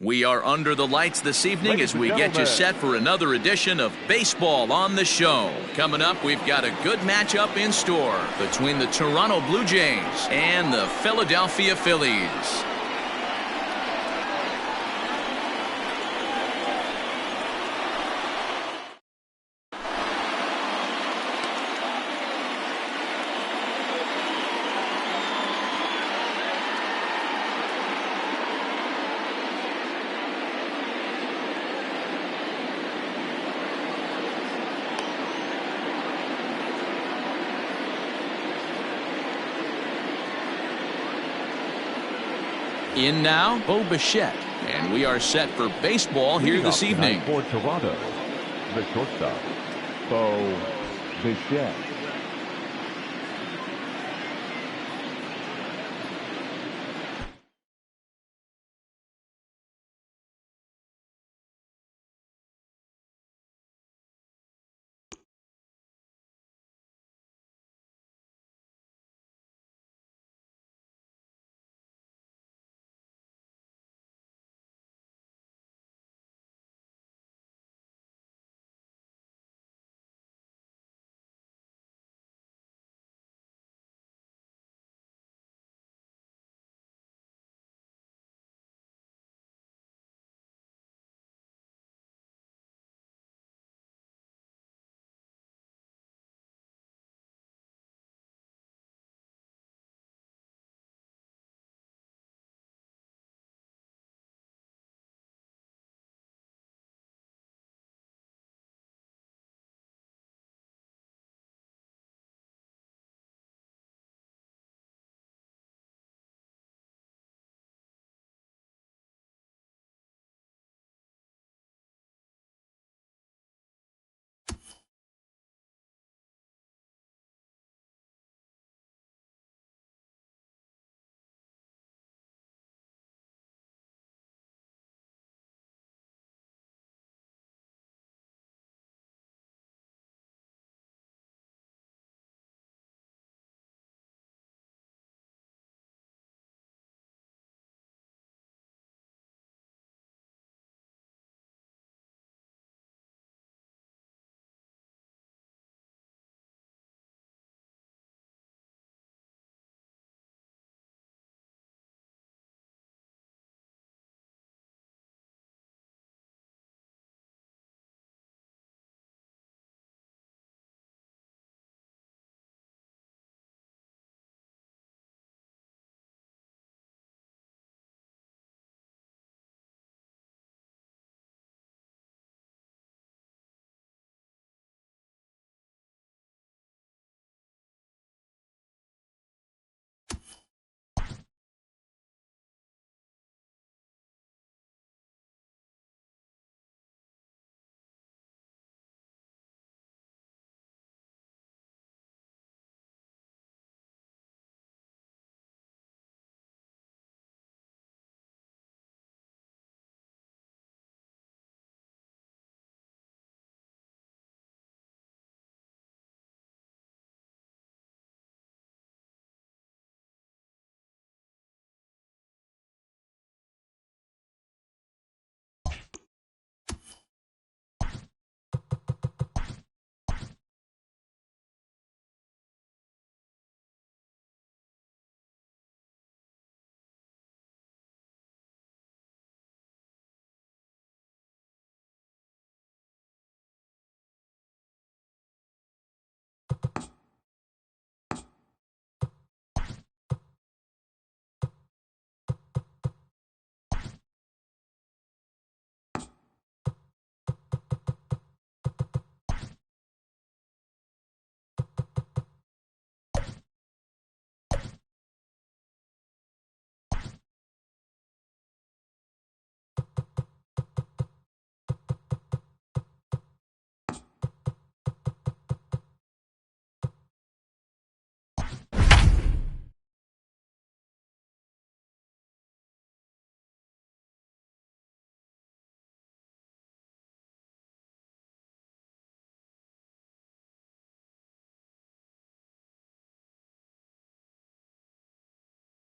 We are under the lights this evening as we get you set for another edition of Baseball on the Show. Coming up, we've got a good matchup in store between the Toronto Blue Jays and the Philadelphia Phillies. In now, Bo Bichette, and we are set for baseball here this evening. For Toronto, the shortstop, Bo Bichette.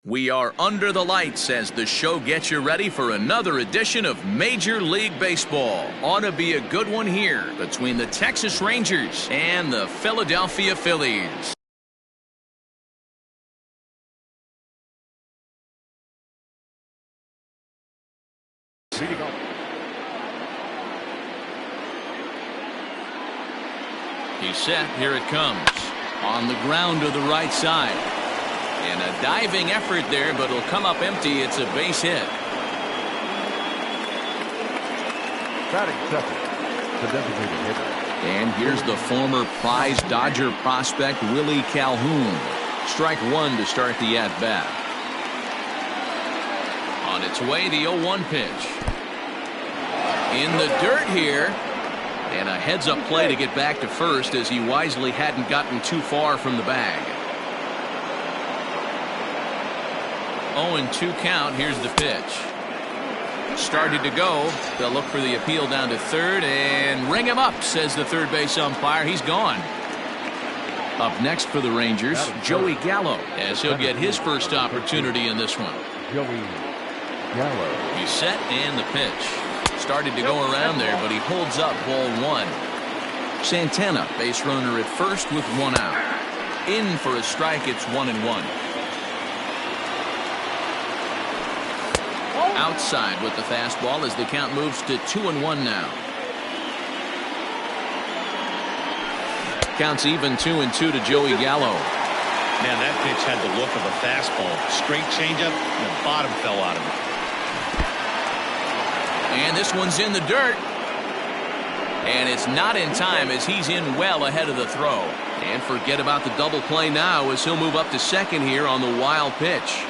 We are under the lights as the show gets you ready for another edition of Major League Baseball. Ought to be a good one here between the Texas Rangers and the Philadelphia Phillies. He's set. Here it comes. On the ground to the right side. And a diving effort there, but it'll come up empty. It's a base hit. Batting second, the designated hitter. And here's the former prize Dodger prospect, Willie Calhoun. Strike one to start the at-bat. On its way, the 0-1 pitch. In the dirt here. And a heads-up play to get back to first as he wisely hadn't gotten too far from the bag. 0-2 count. Here's the pitch. Started to go. They'll look for the appeal down to third and ring him up, says the third base umpire. He's gone. Up next for the Rangers, Joey Gallo, as he'll get his first opportunity in this one. Joey Gallo. He's set and the pitch. Started to go around there, but he holds up ball one. Santana, base runner at first with one out. In for a strike, it's 1-1. Outside with the fastball as the count moves to 2-1 now. Counts even 2-2 to Joey Gallo. Man, that pitch had the look of a fastball. Straight changeup, and the bottom fell out of it. And this one's in the dirt. And it's not in time as he's in well ahead of the throw. And forget about the double play now as he'll move up to second here on the wild pitch.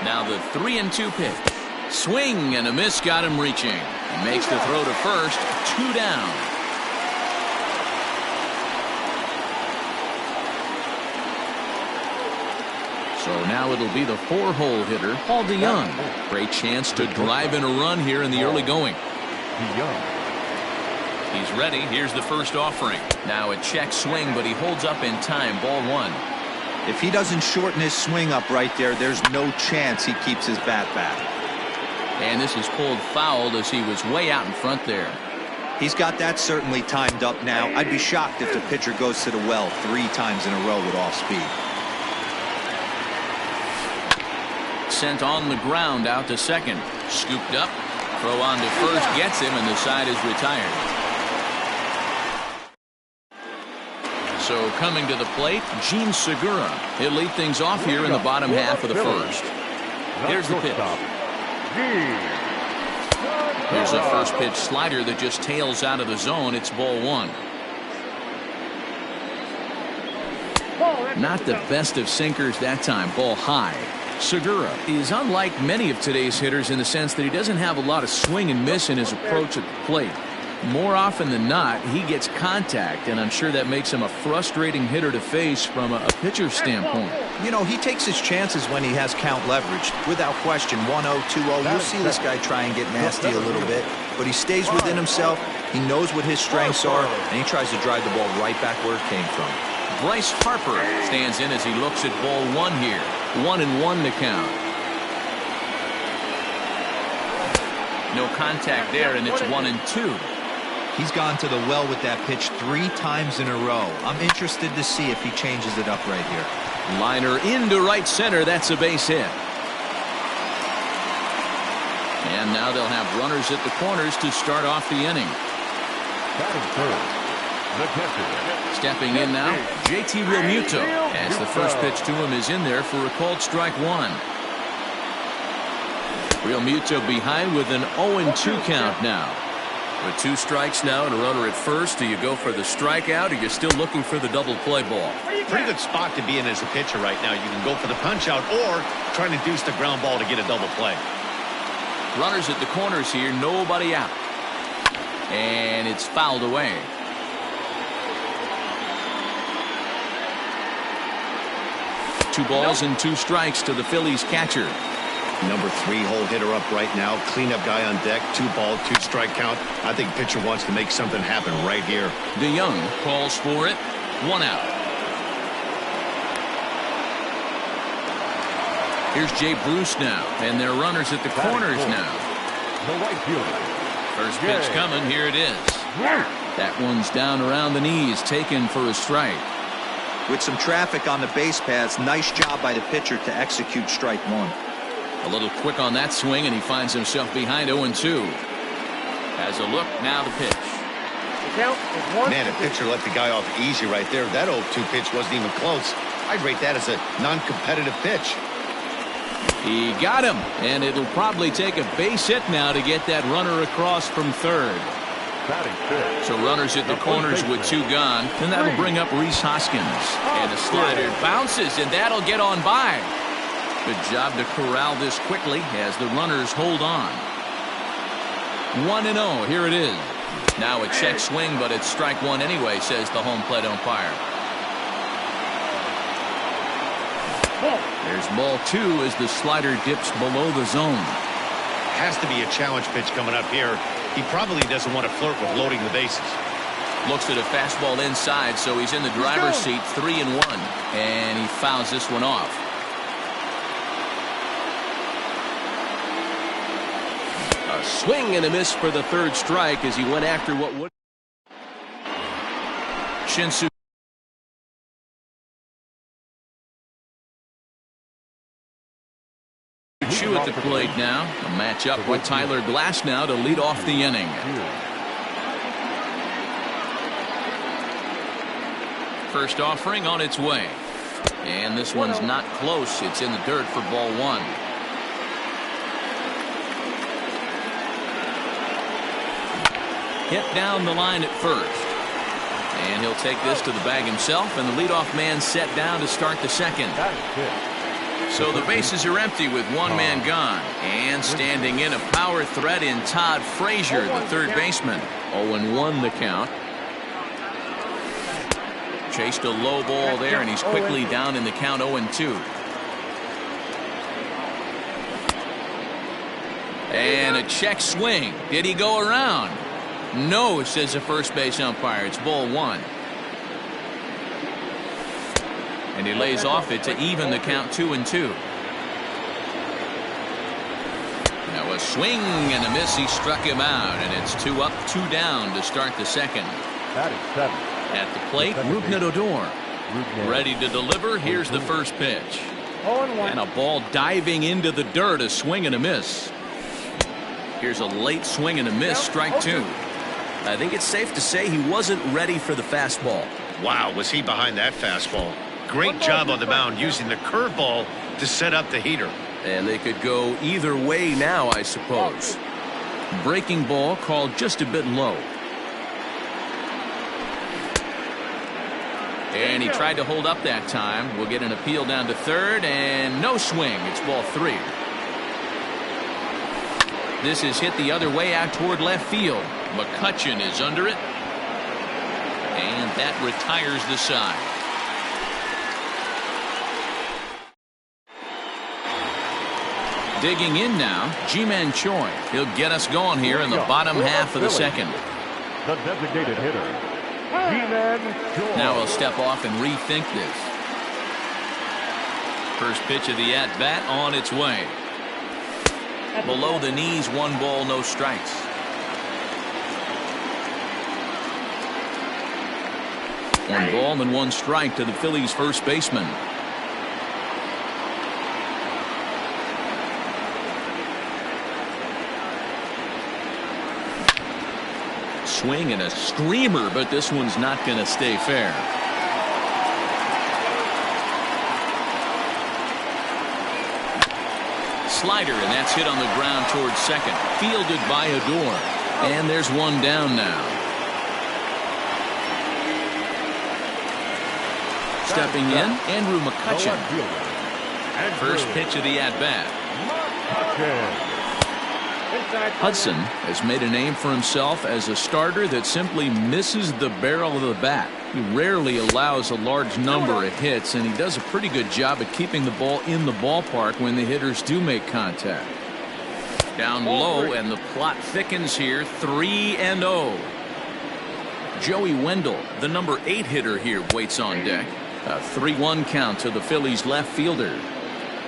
Now the 3-2 pitch. Swing and a miss got him reaching. He makes the throw to first. 2 down. So now it'll be the 4-hole hitter, Paul DeYoung. Great chance to drive in a run here in the early going. He's ready. Here's the first offering. Now a check swing, but he holds up in time. Ball one. If he doesn't shorten his swing up right there, there's no chance he keeps his bat back. And this is pulled foul as he was way out in front there. He's got that certainly timed up now. I'd be shocked if the pitcher goes to the well 3 times in a row with off speed. Sent on the ground out to second. Scooped up. Throw on to first. Gets him, and the side is retired. So coming to the plate, Gene Segura. He'll lead things off here in the bottom half of the first. Here's the pitch. Here's a first pitch slider that just tails out of the zone. It's ball one. Not the best of sinkers that time. Ball high. Segura is unlike many of today's hitters in the sense that he doesn't have a lot of swing and miss in his approach at the plate. More often than not, he gets contact, and I'm sure that makes him a frustrating hitter to face from a pitcher's standpoint. You know, he takes his chances when he has count leverage. Without question, 1-0, 2-0, you'll see this guy try and get nasty a little bit, but he stays within himself. He knows what his strengths are, and he tries to drive the ball right back where it came from. Bryce Harper stands in as he looks at ball one here. 1-1 to count. No contact there, and it's 1-2. He's gone to the well with that pitch 3 times in a row. I'm interested to see if he changes it up right here. Liner into right center. That's a base hit. And now they'll have runners at the corners to start off the inning. Stepping in now, JT Realmuto, as the first pitch to him is in there for a called strike one. Realmuto behind with an 0-2 count now. With 2 strikes now and a runner at first, do you go for the strikeout or you're still looking for the double play ball? Pretty good spot to be in as a pitcher right now. You can go for the punch out or trying to deuce the ground ball to get a double play. Runners at the corners here, nobody out. And it's fouled away. Two balls and 2 strikes to the Phillies catcher. Number 3 hole hitter up right now. Cleanup guy on deck. 2-ball, 2-strike count. I think pitcher wants to make something happen right here. DeYoung calls for it. 1 out. Here's Jay Bruce now, and their runners at the corners now. The right fielder. First pitch coming. Here it is. That one's down around the knees, taken for a strike. With some traffic on the base paths, nice job by the pitcher to execute strike 1. A little quick on that swing, and he finds himself behind 0-2. Has a look, now the pitch. Man, a pitcher let the guy off easy right there. That 0-2 pitch wasn't even close. I'd rate that as a non-competitive pitch. He got him, and it'll probably take a base hit now to get that runner across from third. So runners at the corners with 2 gone, and that'll bring up Rhys Hoskins. And the slider bounces, and that'll get on by. Good job to corral this quickly as the runners hold on. 1-0, here it is. Now a check swing, but it's strike 1 anyway, says the home plate umpire. There's ball 2 as the slider dips below the zone. Has to be a challenge pitch coming up here. He probably doesn't want to flirt with loading the bases. Looks at a fastball inside, so he's in the driver's seat, 3-1, and he fouls this one off. A swing and a miss for the 3rd strike as he went after what would. Shinsu. Chu at the plate now. A matchup with Tyler Glasnow to lead off the inning. First offering on its way. And this one's not close. It's in the dirt for ball 1. Hit down the line at first. And he'll take this to the bag himself, and the leadoff man set down to start the second. So the bases are empty with 1 man gone. And standing in a power threat in Todd Frazier, the 3rd baseman. 0-1 the count. Chased a low ball there, and he's quickly down in the count 0-2. And a check swing. Did he go around? No, says the first base umpire. It's ball 1. And he lays off it to even the count 2-2. Now a swing and a miss. He struck him out, and it's 2 up, 2 down to start the second. At the plate, Rougned Odor. Ready to deliver. Here's the first pitch. And a ball diving into the dirt. A swing and a miss. Here's a late swing and a miss. Strike 2. I think it's safe to say he wasn't ready for the fastball. Wow, was he behind that fastball. Great job on the mound using the curveball to set up the heater. And they could go either way now, I suppose. Breaking ball called just a bit low. And he tried to hold up that time. We'll get an appeal down to third, and no swing. It's ball 3. This is hit the other way out toward left field. McCutchen is under it. And that retires the side. Digging in now, Ji-Man Choi. He'll get us going here in the bottom half of the second. The designated hitter, Ji-Man Choi. Now he'll step off and rethink this. First pitch of the at-bat on its way. Below the knees, 1 ball, no strikes. One ball and 1 strike to the Phillies' first baseman. Swing and a screamer, but this one's not going to stay fair. Slider, and that's hit on the ground towards second. Fielded by Odor. And there's 1 down now. Stepping in, Andrew McCutchen. First pitch of the at-bat. Hudson has made a name for himself as a starter that simply misses the barrel of the bat. He rarely allows a large number of hits, and he does a pretty good job at keeping the ball in the ballpark when the hitters do make contact. Down low, and the plot thickens here, 3-0. Joey Wendell, the number 8 hitter here, waits on deck. A 3-1 count to the Phillies left fielder.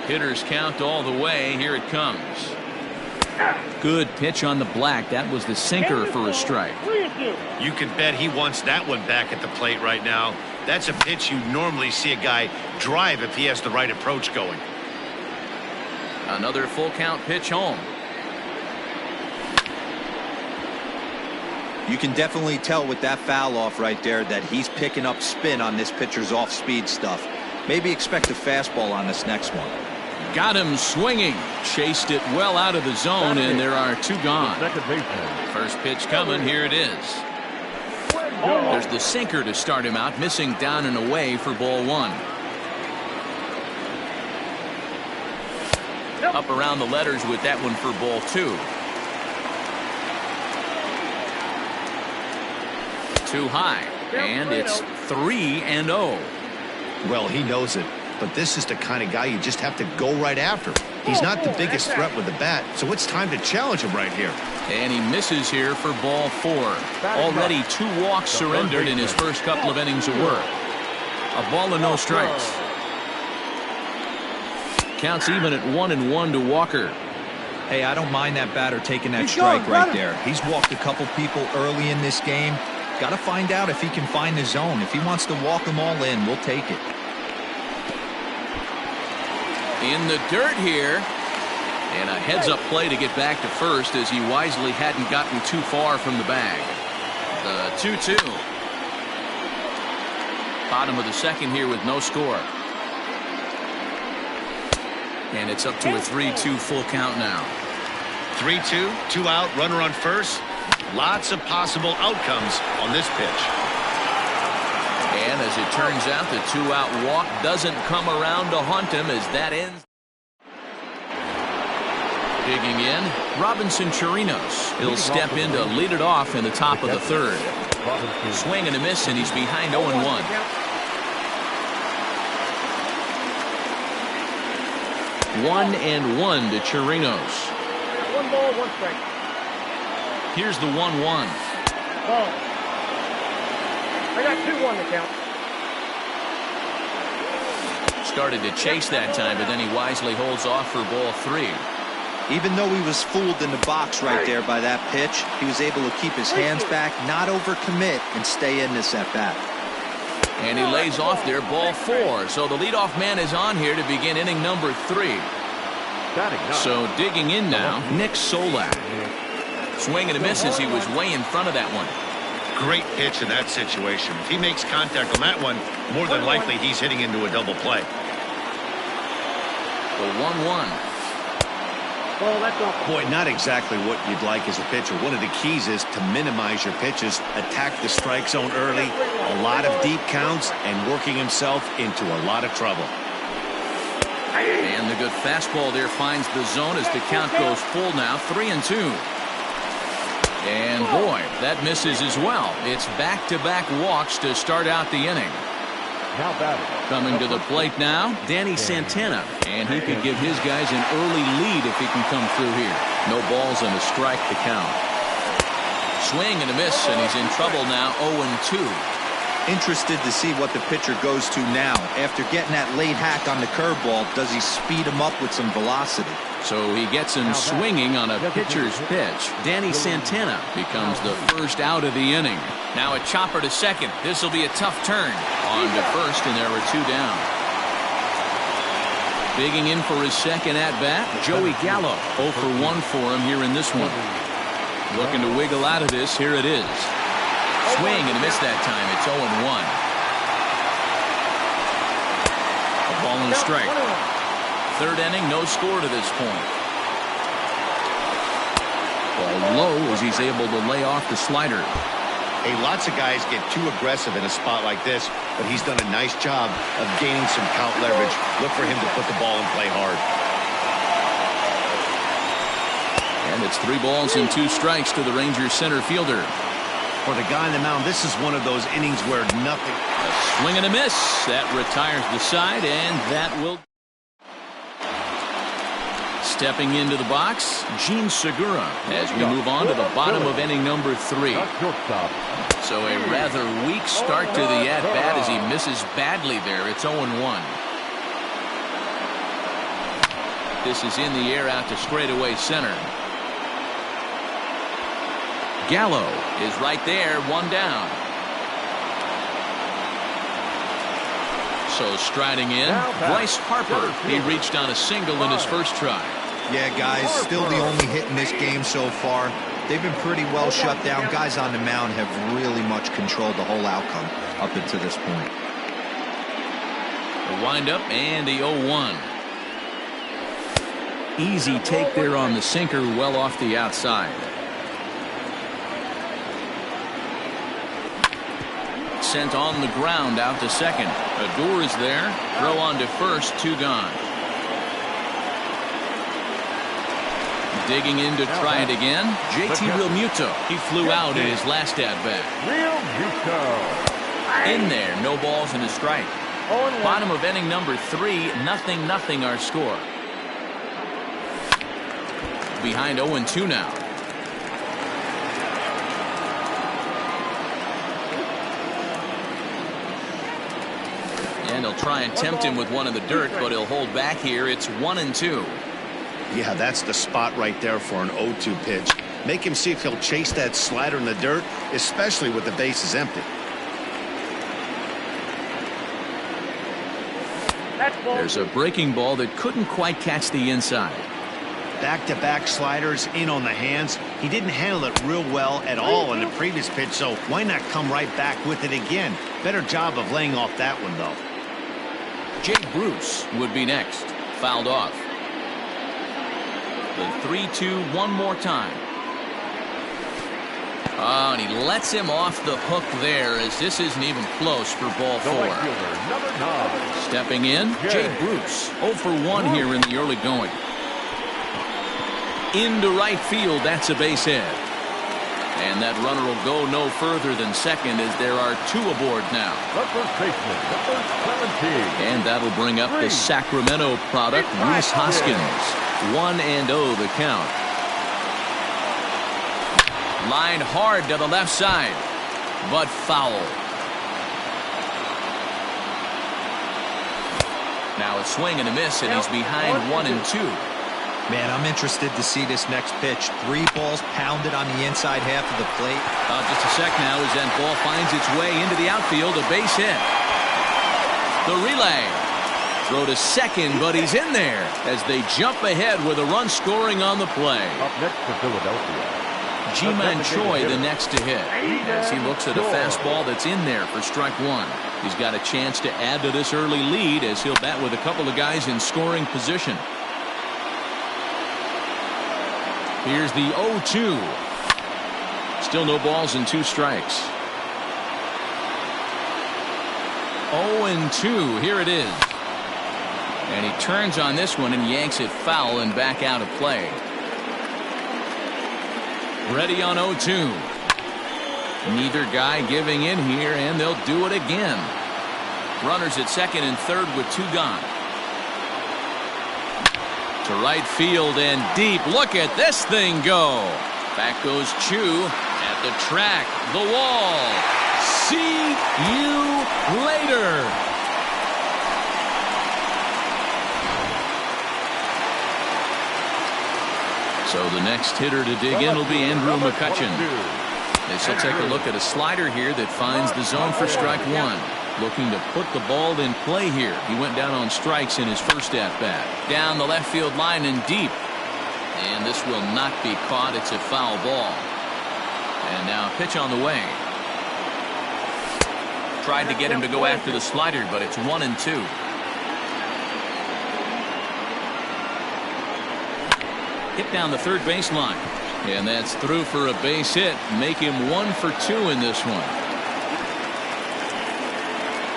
Hitters count all the way. Here it comes. Good pitch on the black. That was the sinker for a strike. You can bet he wants that one back at the plate right now. That's a pitch you normally see a guy drive if he has the right approach going. Another full count pitch home. You can definitely tell with that foul off right there that he's picking up spin on this pitcher's off-speed stuff. Maybe expect a fastball on this next one. Got him swinging. Chased it well out of the zone, and there are 2 gone. First pitch coming. Here it is. There's the sinker to start him out, missing down and away for ball 1. Up around the letters with that one for ball 2. Too high, and it's 3-0. Well, he knows it, but this is the kind of guy you just have to go right after. He's not the biggest threat with the bat, so it's time to challenge him right here. And he misses here for ball 4. Already 2 walks surrendered in his first couple of innings of work. A ball and no strikes. Counts even at 1-1 to Walker. Hey, I don't mind that batter taking that strike right there. He's walked a couple people early in this game. Got to find out if he can find the zone. If he wants to walk them all in, we'll take it. In the dirt here. And a heads-up play to get back to first as he wisely hadn't gotten too far from the bag. The 2-2. Bottom of the second here with no score. And it's up to a 3-2 full count now. 3-2, 2 out, runner on first. Lots of possible outcomes on this pitch. And as it turns out, the 2-out walk doesn't come around to haunt him as that ends. Digging in, Robinson Chirinos. He'll step in to lead it off in the top of the 3rd. Swing and a miss, and he's behind 0-1. 1-1 to Chirinos. 1 ball, 1 strike. Here's the 1-1. Oh. I got 2-1 to count. Started to chase that time, but then he wisely holds off for ball 3. Even though he was fooled in the box right there by that pitch, he was able to keep his hands back, not overcommit, and stay in this at-bat. And he lays off there, ball 4. So the leadoff man is on here to begin inning number 3. So digging in now, Nick Solak. Swing and a miss as he was way in front of that one. Great pitch in that situation. If he makes contact on that one, more than likely he's hitting into a double play. The 1-1. Oh, that's off. Boy, not exactly what you'd like as a pitcher. One of the keys is to minimize your pitches, attack the strike zone early, a lot of deep counts, and working himself into a lot of trouble. And the good fastball there finds the zone as the count goes full now, 3-2. And boy, that misses as well. It's back-to-back walks to start out the inning. Coming to the plate now, Danny Santana. And he could give his guys an early lead if he can come through here. No balls and a strike to count. Swing and a miss, and he's in trouble now, 0-2. Interested to see what the pitcher goes to now. After getting that late hack on the curveball, does he speed him up with some velocity? So he gets him swinging on a pitcher's pitch. Danny Santana becomes the first out of the inning. Now a chopper to second. This will be a tough turn. On to first, and there are 2 down. Digging in for his second at-bat, Joey Gallo. 0 for 1 for him here in this one. Looking to wiggle out of this. Here it is. Swing and a miss that time. It's 0-1. A ball and a strike. 3rd inning, no score to this point. Ball low as he's able to lay off the slider. Hey, lots of guys get too aggressive in a spot like this, but he's done a nice job of gaining some count leverage. Look for him to put the ball in play hard. And it's 3 balls and 2 strikes to the Rangers center fielder. For the guy on the mound, this is one of those innings where nothing. A swing and a miss. That retires the side, and that will. Stepping into the box, Gene Segura, as we move on to the bottom of inning number 3. So a rather weak start to the at-bat as he misses badly there. It's 0-1. This is in the air out to straightaway center. Gallo is right there, 1 down. So striding in, Bryce Harper. He reached on a single in his first try. Yeah, guys, still the only hit in this game so far. They've been pretty well shut down. Guys on the mound have really much controlled the whole outcome up until this point. The windup and the 0-1. Easy take there on the sinker, well off the outside. Sent on the ground out to second. Adore is there. Throw on to first, 2 gone. Digging in to try it again. JT Realmuto. He flew out in his last at-bat. In there, no balls and a strike. Bottom of inning number 3, 0-0 our score. Behind 0-2 now. And he'll try and tempt him with one in the dirt, but he'll hold back here. It's 1-2. Yeah, that's the spot right there for an 0-2 pitch. Make him see if he'll chase that slider in the dirt, especially with the bases empty. There's a breaking ball that couldn't quite catch the inside. Back-to-back sliders in on the hands. He didn't handle it real well at all in the previous pitch, so why not come right back with it again? Better job of laying off that one, though. Jay Bruce would be next. Fouled off. The 3-2 one more time. Oh, and he lets him off the hook there as this isn't even close for ball 4. Stepping in, Jay Bruce. 0 for 1 here in the early going. Into right field, that's a base hit. And that runner will go no further than second as there are 2 aboard now. And that'll bring up the Sacramento product, Rhys Hoskins. 1-0 the count. Line hard to the left side, but foul. Now a swing and a miss, and he's behind 1-2. Man, I'm interested to see this next pitch. 3 balls pounded on the inside half of the plate. Just a sec now as that ball finds its way into the outfield, a base hit. The relay. Throw to second, but he's in there as they jump ahead with a run scoring on the play. Up next for Philadelphia. Ji-Man Choi the next to hit as he looks at a fastball that's in there for strike 1. He's got a chance to add to this early lead as he'll bat with a couple of guys in scoring position. Here's the 0-2. Still no balls and 2 strikes. 0-2. Here it is. And he turns on this one and yanks it foul and back out of play. Ready on 0-2. Neither guy giving in here, and they'll do it again. Runners at second and third with 2 gone. To right field and deep. Look at this thing go. Back goes Chu at the track, the wall. See you later. So the next hitter to dig in will be Andrew McCutchen. As he'll take a look at a slider here that finds the zone for strike 1. Looking to put the ball in play here. He went down on strikes in his first at-bat. Down the left field line and deep. And this will not be caught. It's a foul ball. And now pitch on the way. Tried to get him to go after the slider, but it's 1-2. Hit down the third baseline. And that's through for a base hit. Make him 1 for 2 in this one.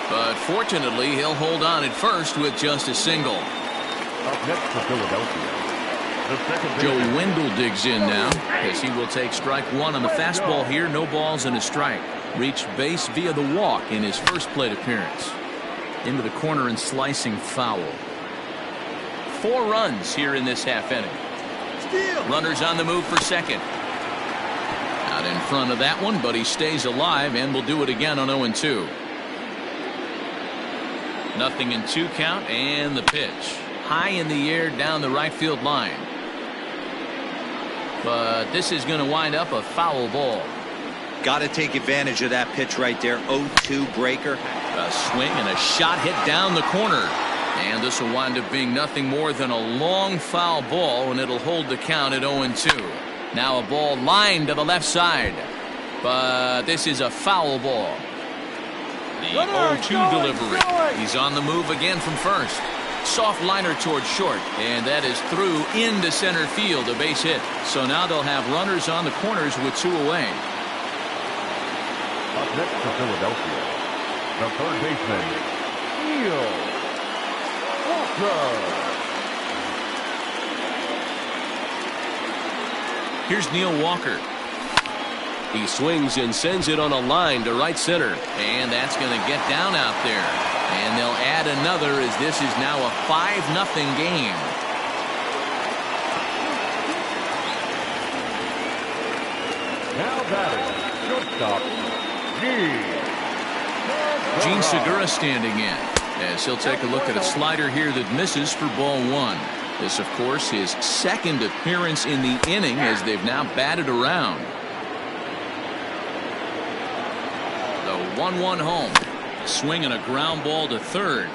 But fortunately, he'll hold on at first with just a single. Up next for Philadelphia. The second Joey baseman. Wendell digs in now, as he will take strike one on the fastball here. No balls and a strike. Reached base via the walk in his first plate appearance. Into the corner and slicing foul. 4 runs here in this half inning. Runners on the move for second. Out in front of that one, but he stays alive and will do it again on 0-2. 0-2 count, and the pitch. High in the air down the right field line. But this is going to wind up a foul ball. Got to take advantage of that pitch right there. 0-2 breaker. A swing and a shot hit down the corner. And this will wind up being nothing more than a long foul ball, and it'll hold the count at 0-2. Now a ball lined to the left side. But this is a foul ball. The 0-2 delivery. He's on the move again from first. Soft liner towards short, and that is through into center field, a base hit. So now they'll have runners on the corners with 2 away. Up next to Philadelphia, the third baseman, Neil Walker. Here's Neil Walker. He swings and sends it on a line to right center, and that's going to get down out there. And they'll add another, as this is now a 5-0 game. Now batting, shortstop, Gene Segura standing in, as he'll take a look at a slider here that misses for ball 1. This, of course, his second appearance in the inning, as they've now batted around. The 1-1 home. Swing and a ground ball to third,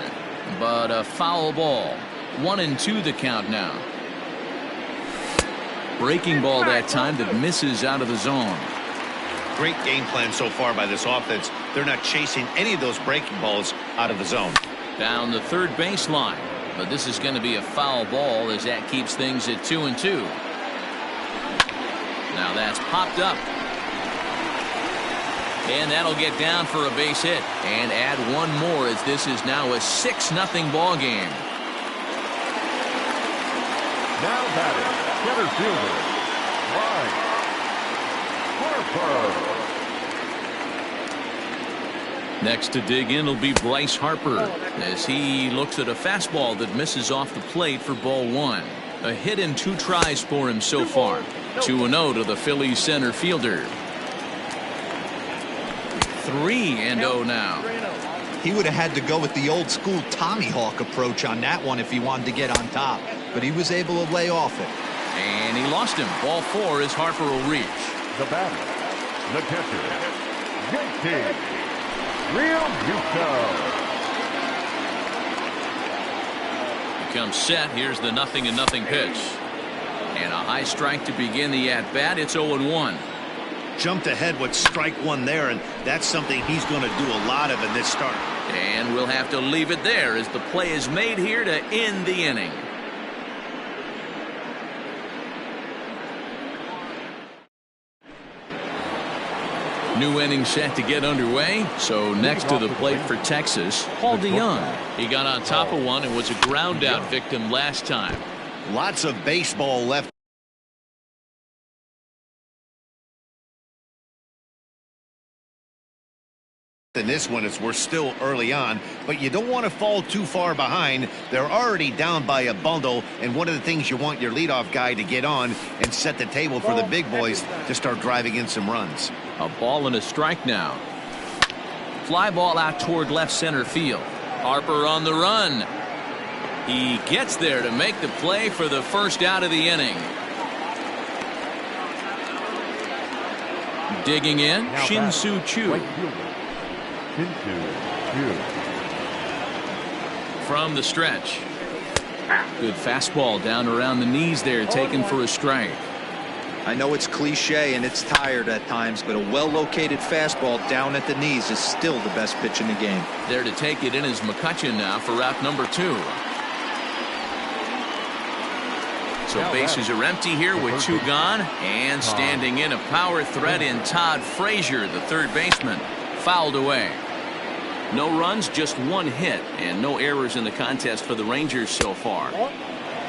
but a foul ball. 1-2 the count now. Breaking ball that time that misses out of the zone. Great game plan so far by this offense. They're not chasing any of those breaking balls out of the zone. Down the third baseline, but this is going to be a foul ball, as that keeps things at 2-2. Now that's popped up. And that'll get down for a base hit, and add one more, as this is now a 6-0 ball game. now batting, center fielder, Bryce Harper. Next to dig in will be Bryce Harper, as he looks at a fastball that misses off the plate for ball 1. A hit in 2 tries for him so far. 2-0 to the Phillies center fielder. 3-0 now. He would have had to go with the old school Tommy Hawk approach on that one if he wanted to get on top, but he was able to lay off it. And he lost him. Ball 4 as Harper will reach. The batter, the catcher, JT Realmuto. Becomes set. Here's the 0-0 pitch. And a high strike to begin the at-bat. It's 0-1. Jumped ahead with strike 1 there, and that's something he's going to do a lot of in this start. And we'll have to leave it there as the play is made here to end the inning. New inning set to get underway. So next to the plate for Texas, Paul DeYoung. He got on top of one and was a ground out victim last time. Lots of baseball left in this one, as we're still early on, but you don't want to fall too far behind. They're already down by a bundle, and one of the things you want your leadoff guy to get on and set the table for the big boys to start driving in some runs. A ball and a strike now. Fly ball out toward left center field. Harper on the run. He gets there to make the play for the first out of the inning. Digging in, Shin-Soo Choo. From the stretch. Good fastball down around the knees there, taken for a strike. I know it's cliche and it's tired at times, but a well-located fastball down at the knees is still the best pitch in the game. There to take it in is McCutchen now for out number 2. So bases are empty here with 2 gone, and standing in a power threat in Todd Frazier, the third baseman, fouled away. No runs, just 1 hit, and no errors in the contest for the Rangers so far.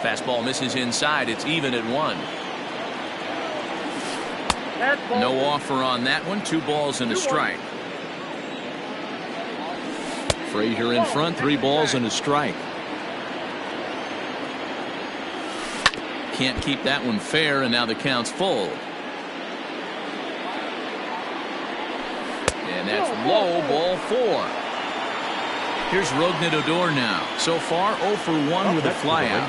Fastball misses inside. It's even at 1. That's ball. No offer on that one. 2 balls and a strike. Frazier in front. 3 balls and a strike. Can't keep that one fair, and now the count's full. And that's low, ball 4. Here's Rognadodor now. So far, 0 for 1 with a flyout.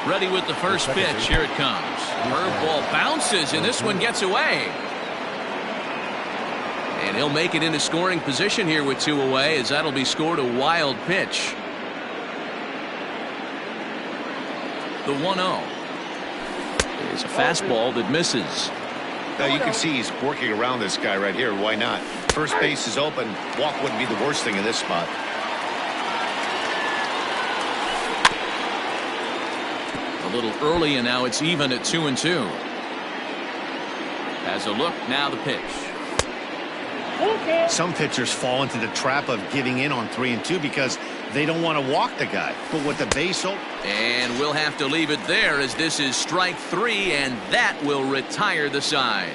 Ready with the first pitch. Here it comes. Curveball bounces, and this one gets away. And he'll make it into scoring position here with 2 away, as that'll be scored a wild pitch. The 1-0. It's a fastball that misses. Now you can see he's working around this guy right here. Why not? First base is open. Walk wouldn't be the worst thing in this spot. A little early, and now it's even at 2-2. Has a look. Now the pitch. Some pitchers fall into the trap of giving in on 3-2 because they don't want to walk the guy. But with the base open. And we'll have to leave it there, as this is strike 3, and that will retire the side.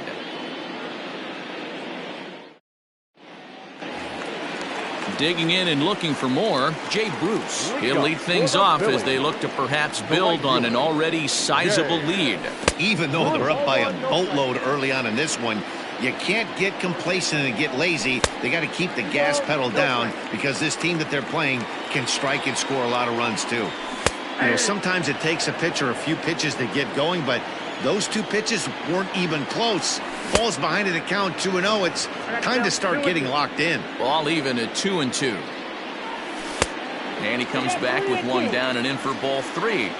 Digging in and looking for more, Jay Bruce. He'll lead things off as they look to perhaps build on an already sizable lead. Even though they're up by a boatload early on in this one, you can't get complacent and get lazy. They got to keep the gas pedal down, because this team that they're playing can strike and score a lot of runs too. You know, sometimes it takes a pitcher a few pitches to get going, but those 2 pitches weren't even close. Falls behind in the count 2-0. It's time to start getting locked in. Ball even at 2-2. And he comes back with 1 down and in for ball 3.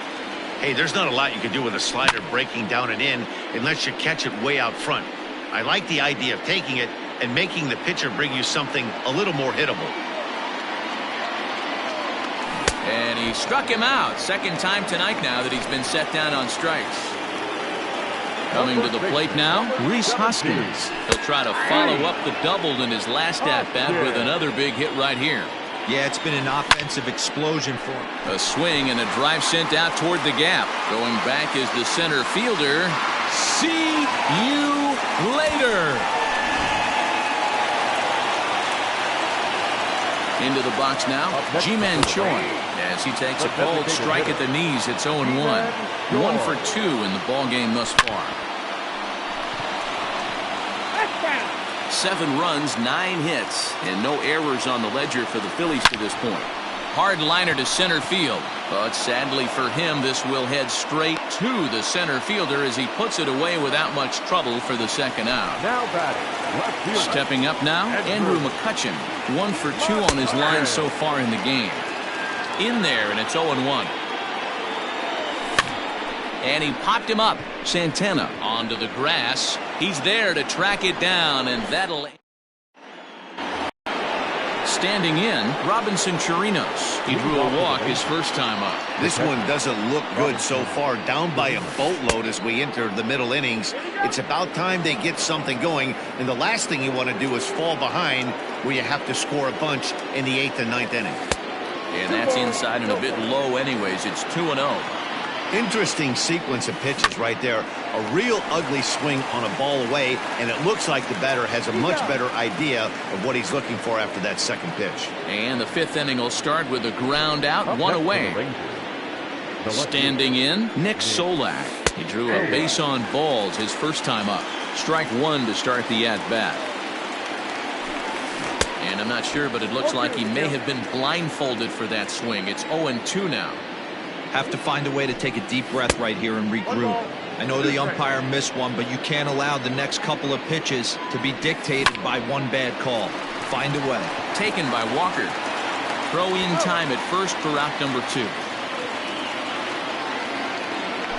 Hey, there's not a lot you can do with a slider breaking down and in unless you catch it way out front. I like the idea of taking it and making the pitcher bring you something a little more hittable. And he struck him out. Second time tonight now that he's been set down on strikes. Coming to the plate now, Rhys Hoskins. He'll try to follow up the double in his last at-bat with another big hit right here. Yeah, it's been an offensive explosion for him. A swing and a drive sent out toward the gap. Going back is the center fielder. See you later. Into the box now, Ji-Man Choi, as he takes a bold strike at the knees. It's 0-1. 1 for 2 in the ball game thus far. 7 runs, 9 hits, and no errors on the ledger for the Phillies to this point. Hard liner to center field, but sadly for him, this will head straight to the center fielder as he puts it away without much trouble for the second out. Now batting, left fielder. Stepping up now, Andrew McCutchen. 1 for 2 on his line so far in the game. In there, and it's 0-1. And he popped him up. Santana onto the grass. He's there to track it down, and that'll... Standing in, Robinson Chirinos. He drew a walk his first time up. This one doesn't look good so far. Down by a boatload as we enter the middle innings. It's about time they get something going, and the last thing you want to do is fall behind where you have to score a bunch in the 8th and 9th inning. And that's inside and a bit low anyways. It's 2-0. Interesting sequence of pitches right there. A real ugly swing on a ball away, and it looks like the batter has a much better idea of what he's looking for after that second pitch. And the 5th inning will start with a ground out, 1 away. Standing in, Nick Solak. He drew a base on balls his first time up. Strike 1 to start the at-bat. And I'm not sure, but it looks like he may have been blindfolded for that swing. It's 0-2 now. Have to find a way to take a deep breath right here and regroup. I know the umpire missed one, but you can't allow the next couple of pitches to be dictated by one bad call. Find a way. Taken by Walker. Throw in time at first for out number 2.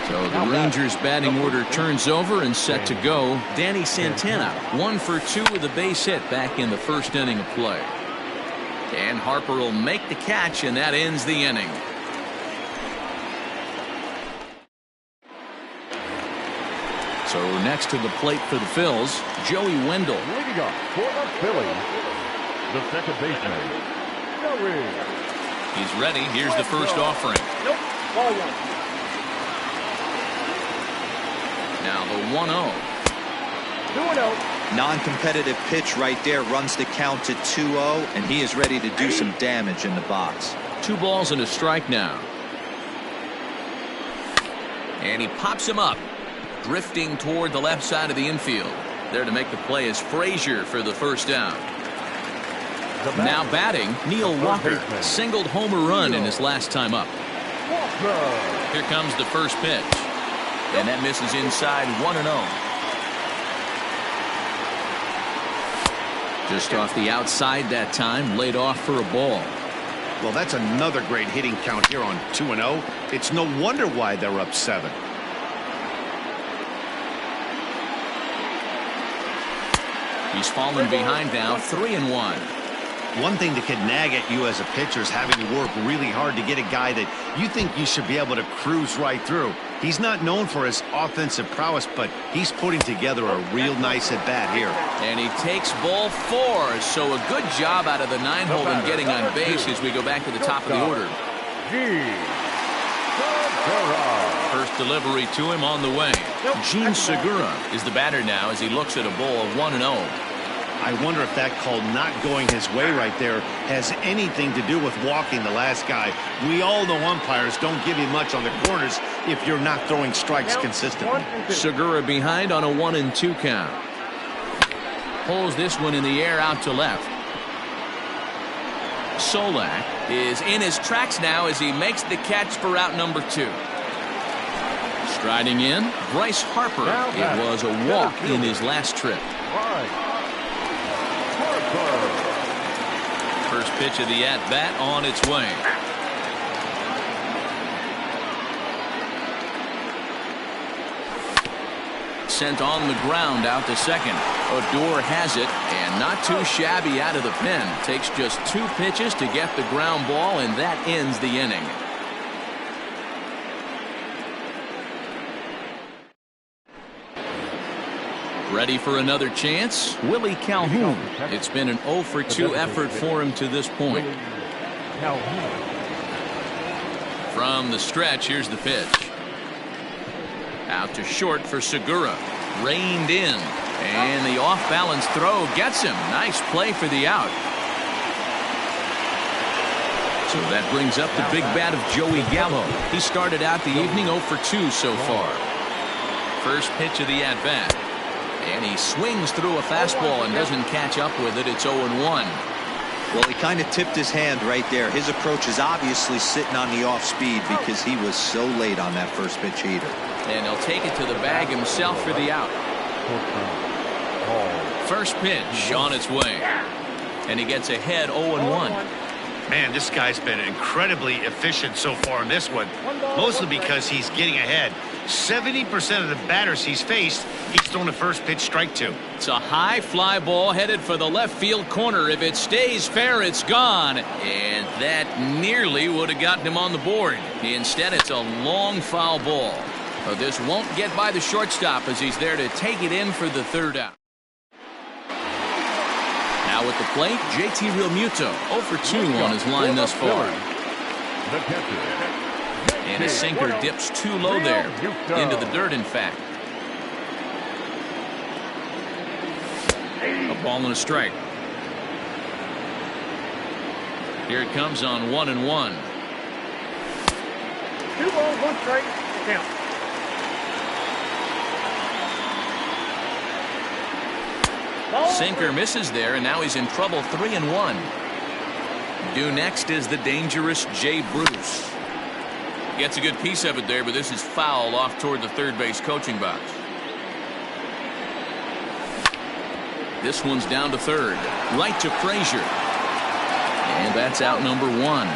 So the Rangers batting order turns over and set to go. Danny Santana, 1 for 2 with a base hit back in the first inning of play. And Harper will make the catch, and that ends the inning. So next to the plate for the Phils, Joey Wendell. Leading up for the Phillies, the second baseman, Joey. He's ready. Here's the first offering. Nope. Ball 1. Now the 1-0. 2-0. Non-competitive pitch right there runs the count to 2-0, and he is ready to do some damage in the box. 2 balls and a strike now. And he pops him up, drifting toward the left side of the infield. There to make the play is Frazier for the first down. Now batting, Neil Walker singled homer run in his last time up. Here comes the first pitch, and that misses inside 1-0. Just off the outside that time, laid off for a ball. Well, that's another great hitting count here on 2-0. It's no wonder why they're up 7. He's fallen behind now, 3-1. One thing that could nag at you as a pitcher is having to work really hard to get a guy that you think you should be able to cruise right through. He's not known for his offensive prowess, but he's putting together a real nice at-bat here. And he takes ball 4, so a good job out of the 9-hole in getting on base as we go back to the top of the order. First delivery to him on the way. Gene Segura is the batter now as he looks at a ball of 1-0. I wonder if that call not going his way right there has anything to do with walking the last guy. We all know umpires don't give you much on the corners if you're not throwing strikes consistently. Segura behind on a 1-2 count. Pulls this one in the air out to left. Solak is in his tracks now as he makes the catch for out number 2. Striding in, Bryce Harper. It was a walk in his last trip. First pitch of the at-bat on its way. Sent on the ground out to second. Odor has it, and not too shabby out of the pen. Takes just 2 pitches to get the ground ball, and that ends the inning. Ready for another chance? Willie Calhoun. It's been an 0-for-2 effort for him to this point. From the stretch, here's the pitch. Out to short for Segura. Reined in. And the off-balance throw gets him. Nice play for the out. So that brings up the big bat of Joey Gallo. He started out the evening 0-for-2 so far. First pitch of the at-bat. And he swings through a fastball and doesn't catch up with it. It's 0-1. Well, he kind of tipped his hand right there. His approach is obviously sitting on the off speed because he was so late on that first pitch heater. And he'll take it to the bag himself for the out. First pitch on its way. And he gets ahead 0-1. Man, this guy's been incredibly efficient so far in this one, mostly because he's getting ahead. 70% of the batters he's faced, he's thrown a first pitch strike to. It's a high fly ball headed for the left field corner. If it stays fair, it's gone. And that nearly would have gotten him on the board. Instead, it's a long foul ball. This won't get by the shortstop as he's there to take it in for the third out. Now at the plate, JT Realmuto, 0-for-2 on his line thus far. And a sinker dips too low there. Into the dirt, in fact. A ball and a strike. Here it comes on 1-1. 2 balls, 1 strike, count. Sinker misses there, and now he's in trouble. 3-1. Due next is the dangerous Jay Bruce. Gets a good piece of it there, but this is foul off toward the third base coaching box. This one's down to third. Right to Frazier. And that's out number 1.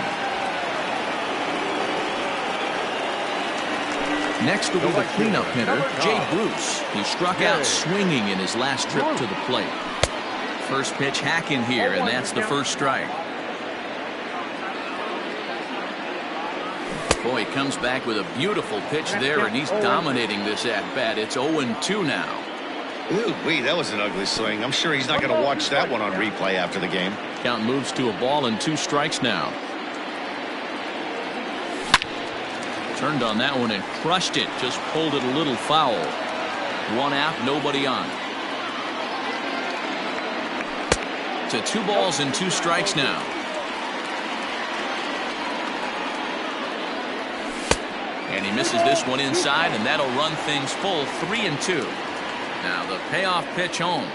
Next will be the cleanup hitter, Jay Bruce. He struck out swinging in his last trip to the plate. First pitch hacking here, and that's the first strike. Boy, he comes back with a beautiful pitch there, and he's dominating this at-bat. It's 0-2 now. Ooh, wait, that was an ugly swing. I'm sure he's not going to watch that one on replay after the game. Count moves to a ball and 2 strikes now. Turned on that one and crushed it. Just pulled it a little foul. One out, nobody on. To 2 balls and 2 strikes now. And he misses this one inside, and that'll run things full 3-2. Now the payoff pitch home.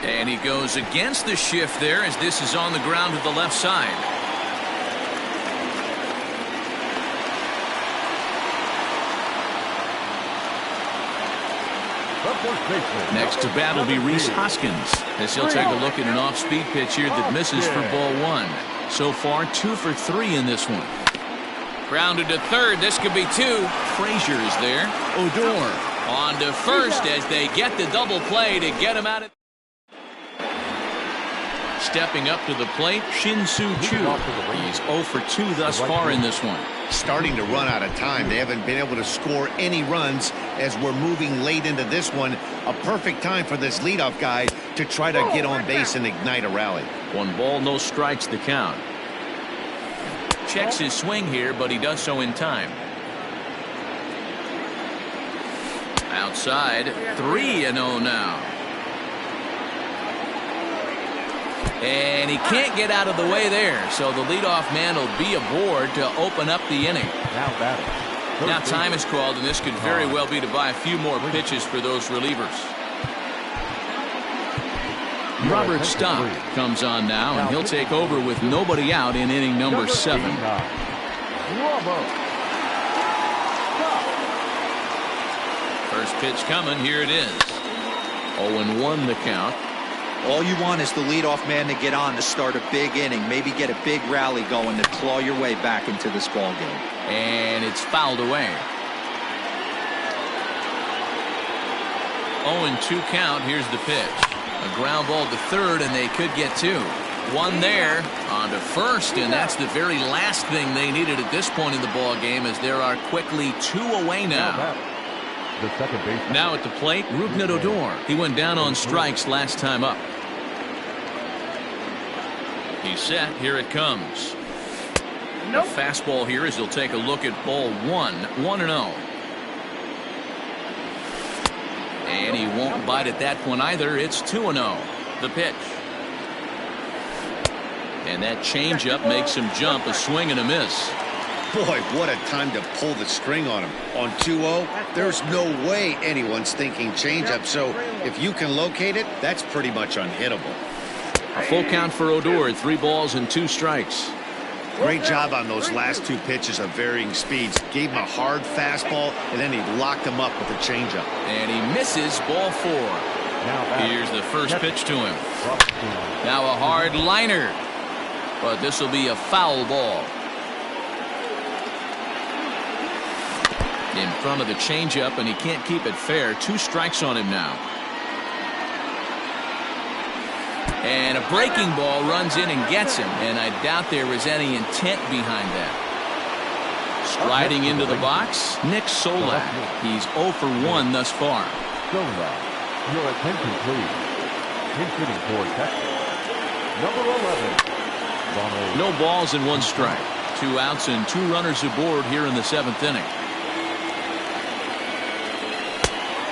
And he goes against the shift there as this is on the ground to the left side. Next to bat will be Rhys Hoskins as he'll take a look at an off-speed pitch here that misses for ball 1. So far 2 for 3 in this one. Grounded to third. This could be 2. Frazier is there. Odor on to first as they get the double play to get him out of. Stepping up to the plate, Shin-Soo Choo. He's 0 for 2 thus far in this one. Starting to run out of time. They haven't been able to score any runs as we're moving late into this one. A perfect time for this leadoff guy to try to get on base and ignite a rally. 1 ball, no strikes the count. Checks his swing here, but he does so in time. Outside, 3-0 now. And he can't get out of the way there, so the leadoff man will be aboard to open up the inning. Now time is called, and this could very well be to buy a few more pitches for those relievers. Robert Stock comes on now, and he'll take over with nobody out in inning number 7. First pitch coming. Here it is. 0-1 the count. All you want is the leadoff man to get on to start a big inning, maybe get a big rally going to claw your way back into this ball game. And it's fouled away. 0-2 count. Here's the pitch. A ground ball to third, and they could get 2. 1 there, on to first, and that's the very last thing they needed at this point in the ball game, as there are quickly 2 away now. Now at the plate, Rougned Odor. He went down on strikes last time up. He's set. Here it comes. The fastball here as he'll take a look at ball 1. 1-0. And he won't bite at that one either. It's 2-0. The pitch. And that changeup makes him jump. A swing and a miss. Boy, what a time to pull the string on him. On 2-0, there's no way anyone's thinking changeup. So if you can locate it, that's pretty much unhittable. A full count for Odor. 3 balls and 2 strikes. Great job on those last 2 pitches of varying speeds. Gave him a hard fastball, and then he locked him up with a changeup. And he misses ball 4. Here's the first pitch to him. Now a hard liner. But this will be a foul ball. In front of the changeup, and he can't keep it fair. 2 strikes on him now. And a breaking ball runs in and gets him, and I doubt there was any intent behind that. Striding into the box, Nick Solak. He's 0 for 1 thus far. Solak, your attention please. Hitting for Texas. Number 11. Ronald. No balls and 1 strike. 2 outs and 2 runners aboard here in the 7th inning.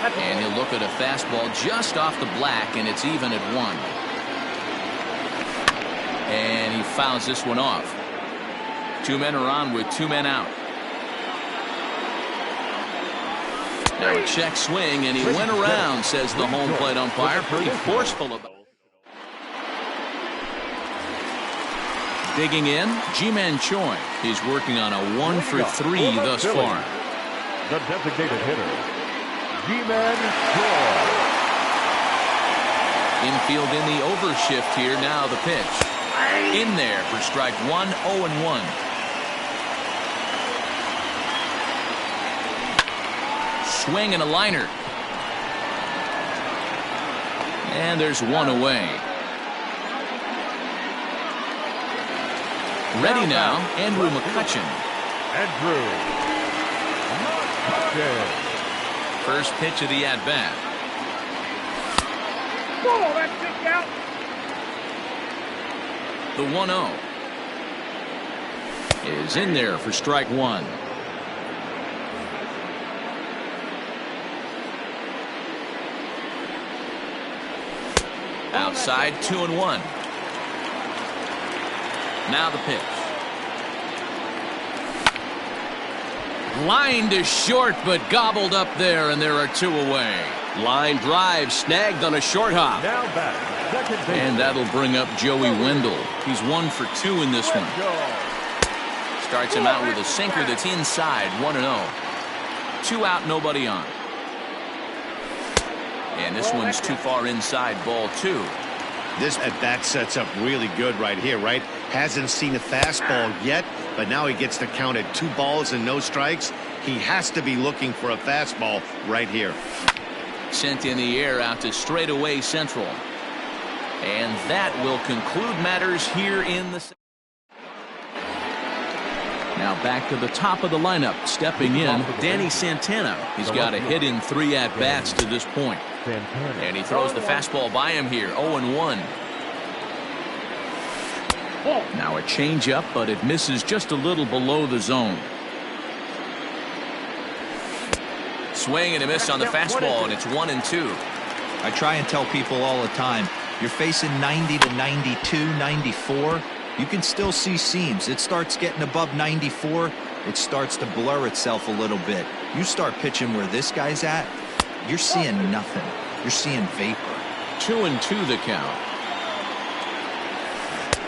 And he'll look at a fastball just off the black, and it's even at 1. And he fouls this one off. 2 men are on with 2 men out. Now a check swing, and he went around, says the home plate umpire. Pretty forceful about it. Digging in, Ji-Man Choi. He's working on a 1 for 3 thus far. The designated hitter, Ji-Man Choi. Infield in the overshift here. Now the pitch. In there for strike 1. 0-1. Swing and a liner. And there's 1 away. Ready now, Andrew McCutchen. Andrew McCutchen. First pitch of the at-bat. Whoa, that's kicked out. The 1-0 is in there for strike 1. Outside, 2-1. Now the pitch. Line to short, but gobbled up there, and there are 2 away. Line drive snagged on a short hop. Now back. Second base. And that'll bring up Joey Wendell. He's 1 for 2 in this one. Starts him out with a sinker that's inside, 1-0. 2 out, nobody on. And this one's too far inside, ball 2. This at-bat sets up really good right here, right? Hasn't seen a fastball yet, but now he gets to count at 2 balls and no strikes. He has to be looking for a fastball right here. Sent in the air out to straightaway central. And that will conclude matters here in the... Now back to the top of the lineup. Stepping in, Danny Santana. He's got a hit in 3 at-bats to this point. And he throws the fastball by him here, 0-1. Now a changeup, but it misses just a little below the zone. Swing and a miss on the fastball, and it's 1-2. I try and tell people all the time, you're facing 90 to 92, 94. You can still see seams. It starts getting above 94. It starts to blur itself a little bit. You start pitching where this guy's at, you're seeing nothing. You're seeing vapor. 2-2 the count.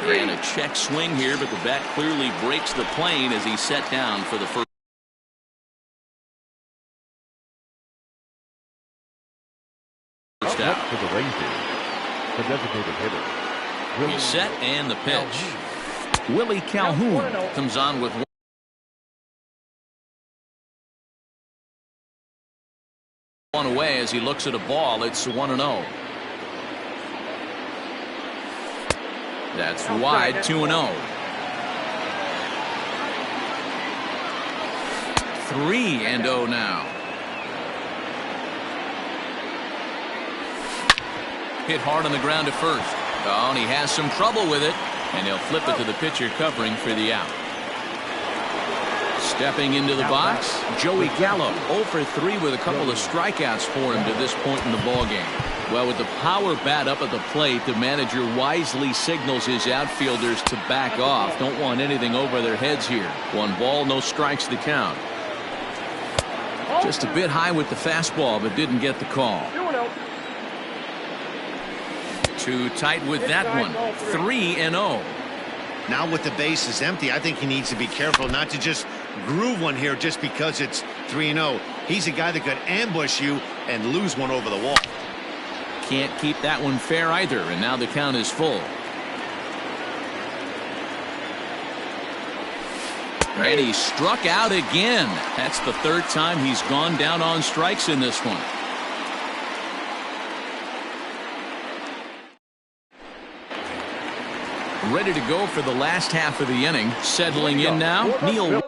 And a check swing here, but the bat clearly breaks the plane as he's set down for the first out. To the Rangers, the designated hitter. He's set and the pitch. Willie Calhoun comes on with one away as he looks at a ball. It's 1-0. That's wide, 2-0. 3-0 now. Hit hard on the ground at first. Oh, and he has some trouble with it. And he'll flip it to the pitcher covering for the out. Stepping into the box, Joey Gallo, 0 for 3 with a couple of strikeouts for him to this point in the ballgame. Well, with the power bat up at the plate, the manager wisely signals his outfielders to back off. Don't want anything over their heads here. 1 ball, no strikes to count. Just a bit high with the fastball, but didn't get the call. Too tight with that one. 3-0. Now with the bases empty, I think he needs to be careful not to just groove one here just because it's 3-0. He's a guy that could ambush you and lose one over the wall. Can't keep that one fair either, and now the count is full. And he struck out again. That's the 3rd time he's gone down on strikes in this one. Ready to go for the last half of the inning. Settling in now, Neil.